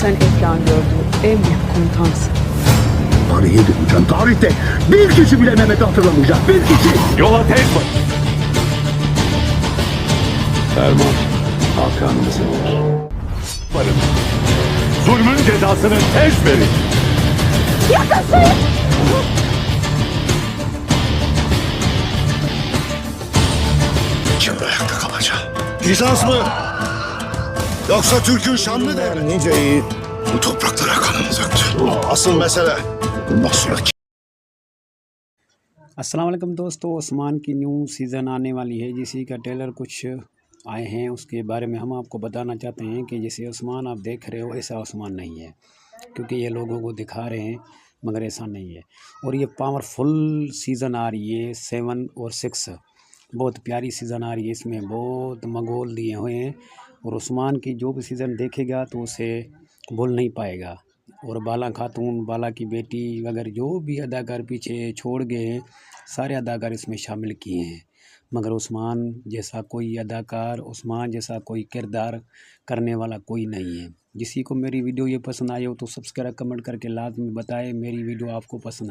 Sen ekran gördüğü en büyük komutansın. Tarihe döneceğim. Tarihte bir kişi bile Mehmet'i hatırlamayacak. Bir kişi. Yola tez bak. Ferman Hakan'ımızındır. Varım. Zulmün cezasını tez verin. Kim ayakta kalacak? Bizans mı? Yoksa Türk'ün şanlı devri? Nice iyi. Bu topraklara kanını döktü. Asıl mesele. Bundan sonra अस्सलाम वालेकुम दोस्तों, उस्मान की new season आने वाली है जिसी का ट्रेलर कुछ आए हैं। उसके बारे में हम आपको बताना चाहते हैं कि जैसे उस्मान आप देख रहे हो ऐसा उस्मान नहीं है, क्योंकि ये लोगों को दिखा रहे हैं मगर ऐसा नहीं है। और ये पावरफुल सीज़न आ रही है 7 और 6, बहुत प्यारी सीज़न आ रही है। इसमें बहुत मगोल दिए हुए हैं और उस्मान की जो भी सीज़न देखेगा तो उसे भूल नहीं पाएगा। और बाला खातून, बाला की बेटी वगैरह जो भी अदाकार पीछे छोड़ गए हैं सारे अदाकार इसमें शामिल किए हैं, मगर उस्मान जैसा कोई अदाकार, उस्मान जैसा कोई किरदार करने वाला कोई नहीं है। जिसी को मेरी वीडियो ये पसंद आई हो तो सब्सक्राइब कमेंट करके लाजमी बताएं मेरी वीडियो आपको पसंद